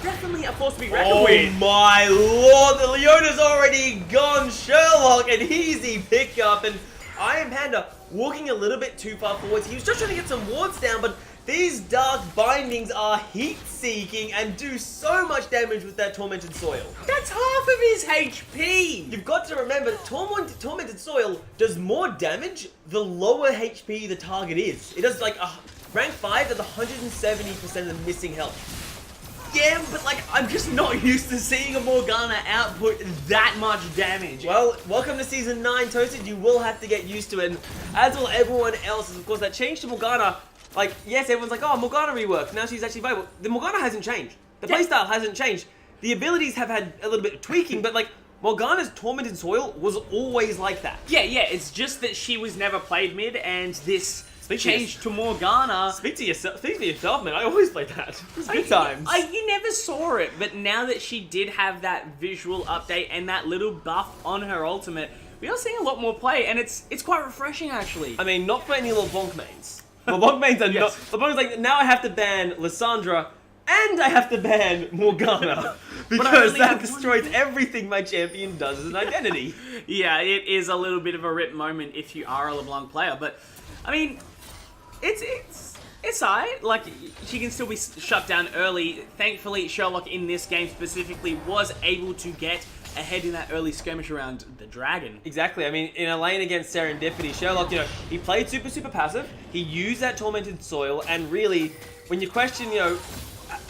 S5: definitely a force to be reckoned with.
S4: Oh my lord, the Leona's already gone. Sherlock, an easy pickup, and Iron Panda walking a little bit too far forwards. He was just trying to get some wards down, but these dark bindings are heat-seeking and do so much damage with that Tormented Soil.
S5: That's half of his HP!
S4: You've got to remember that Tormented Soil does more damage the lower HP the target is. It does like rank 5 does 170% of the missing health.
S5: Yeah, but like, I'm just not used to seeing a Morgana output that much damage.
S4: Well, welcome to Season 9, Toasted. You will have to get used to it, and as will everyone else. Of course, that change to Morgana. Like, yes, everyone's like, oh, Morgana reworked. Now she's actually viable. The Morgana hasn't changed. The playstyle hasn't changed. The abilities have had a little bit of tweaking, but like, Morgana's Tormented Soil was always like that.
S5: Yeah, it's just that she was never played mid, and this change to Morgana.
S4: Speak for yourself, man. I always played that. It was good times.
S5: You never saw it, but now that she did have that visual update and that little buff on her ultimate, we are seeing a lot more play, and it's quite refreshing, actually.
S4: I mean, not for any little bonk mains. Well, bonk mains are not. The bonk is like, now I have to ban Lissandra, and I have to ban Morgana. Because that destroys everything my champion does as an identity.
S5: Yeah, it is a little bit of a rip moment if you are a LeBlanc player, but, I mean, it's alright. Like, she can still be shut down early. Thankfully, Sherlock in this game specifically was able to get ahead in that early skirmish around the dragon.
S4: Exactly. I mean, in a lane against Serendipity, Sherlock, you know, he played super passive. He used that Tormented Soil, and really, when you question, you know,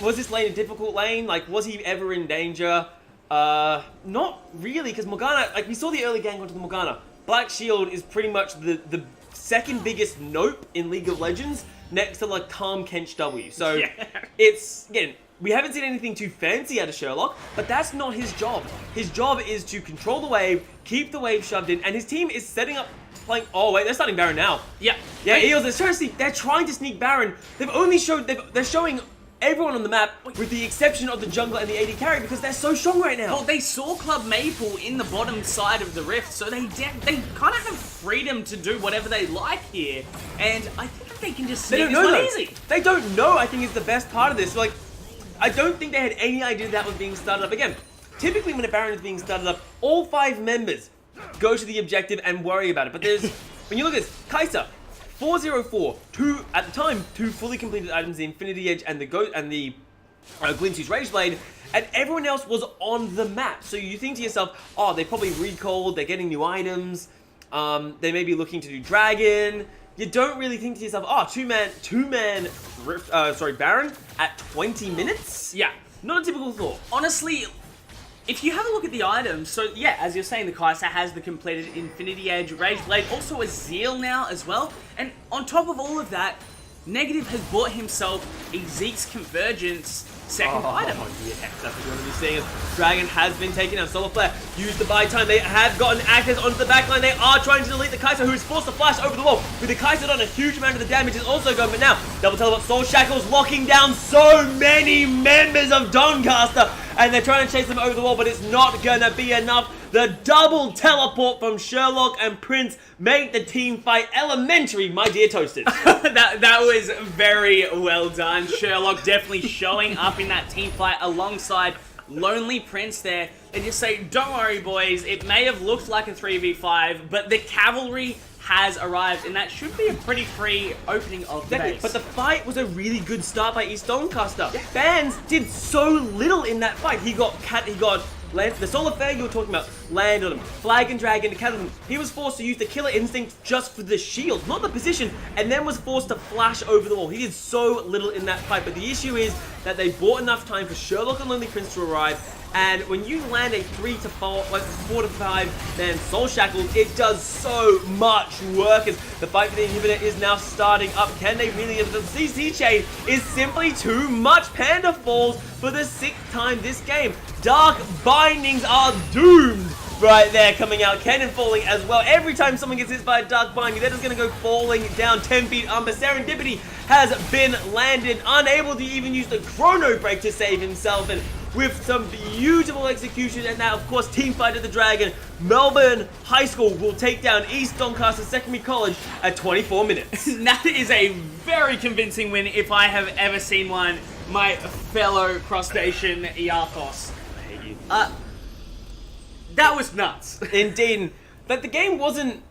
S4: was this lane a difficult lane? Like, was he ever in danger? Not really, because Morgana, like, we saw the early gank onto the Morgana. Black Shield is pretty much the second biggest nope in League of Legends, next to, like, Calm Kench W. So, it's, again, we haven't seen anything too fancy out of Sherlock, but that's not his job. His job is to control the wave, keep the wave shoved in, and his team is setting up, playing, oh wait, they're starting Baron now. Yeah, Eels, they're trying to sneak Baron. They're showing everyone on the map, with the exception of the jungler and the AD carry, because they're so strong right now.
S5: Well, they saw Club Maple in the bottom side of the rift, so they kind of have freedom to do whatever they like here, and I think they can just sneak this one easy.
S4: They don't know, I think, is the best part of this. Like, I don't think they had any idea that was being started up. Again, typically when a Baron is being started up, all 5 members go to the objective and worry about it. But there's, when you look at this, Kai'Sa, 404, at the time, 2 fully completed items, the Infinity Edge and the Glincy's Rage Blade, and everyone else was on the map. So you think to yourself, oh, they probably recalled, they're getting new items, they may be looking to do Dragon. You don't really think to yourself, oh, two-man Baron at 20 minutes?
S5: Yeah.
S4: Not a typical thought.
S5: Honestly, if you have a look at the items, so yeah, as you're saying, the Kai'Sa has the completed Infinity Edge, Rage Blade, also a Zeal now as well. And on top of all of that, Negative has bought himself a Zeke's Convergence second item.
S4: Oh yeah, that's what you're going to be seeing. Dragon has been taken out. Solar Flare used the buy time. They have gotten access onto the backline. They are trying to delete the Kai'Sa, who is forced to flash over the wall. With the Kai'Sa done, a huge amount of the damage is also gone. But now, Double Teleport Soul Shackles locking down so many members of Doncaster. And they're trying to chase them over the wall, but it's not going to be enough. The double teleport from Sherlock and Prince make the team fight elementary, my dear Toasted.
S5: that was very well done. Sherlock definitely showing up in that team fight alongside Lonely Prince there. They just say, don't worry boys, it may have looked like a 3v5, but the cavalry has arrived, and that should be a pretty free opening of the base.
S4: But the fight was a really good start by East Doncaster. Bans did so little in that fight. He got land, the Solar Flare you were talking about, land on him, Flag and Drag into Catalysm. He was forced to use the Killer Instinct just for the shield, not the position, and then was forced to flash over the wall. He did so little in that fight, but the issue is that they bought enough time for Sherlock and Lonely Prince to arrive, and when you land a 3 to 4, like 4 to 5 man Soul Shackles, it does so much work as the fight for the inhibitor is now starting up. Can they really? The CC chain is simply too much. Panda falls for the 6th time this game. Dark Bindings are doomed right there coming out. Cannon falling as well. Every time someone gets hit by a Dark Binding, that is going to go falling down 10 feet under. Serendipity has been landed, unable to even use the Chrono Break to save himself, and with some beautiful execution, and now, of course, Teamfight of the Dragon, Melbourne High School will take down East Doncaster Secondary College at 24 minutes.
S5: That is a very convincing win if I have ever seen one, my fellow crustacean Iarthos.
S4: I hate you.
S5: That was nuts.
S4: Indeed. But the game wasn't...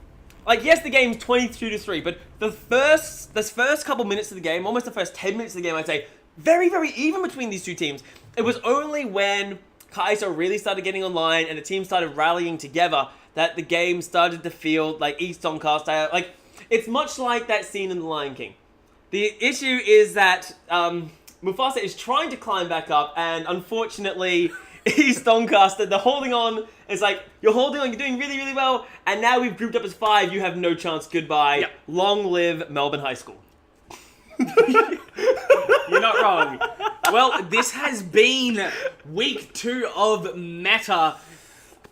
S4: Like, yes, the game's 22-3, but the first couple minutes of the game, almost the first 10 minutes of the game, I'd say, very, very even between these two teams. It was only when Kaiser really started getting online and the team started rallying together that the game started to feel like East Doncaster. Like, it's much like that scene in The Lion King. The issue is that Mufasa is trying to climb back up, and unfortunately, East Doncaster, the holding on is like, you're holding on, you're doing really, really well, and now we've grouped up as 5, you have no chance, goodbye.
S5: Yep.
S4: Long live Melbourne High School.
S5: You're not wrong. Well, this has been week 2 of Meta.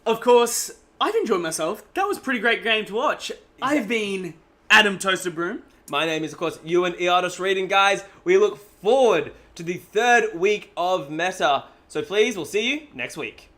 S5: Of course, I've enjoyed myself. That was a pretty great game to watch. I've been Adam Toaster Broom.
S4: My name is, of course, Ewan Iarthos Reading, guys. We look forward to the 3rd week of Meta. So please, we'll see you next week.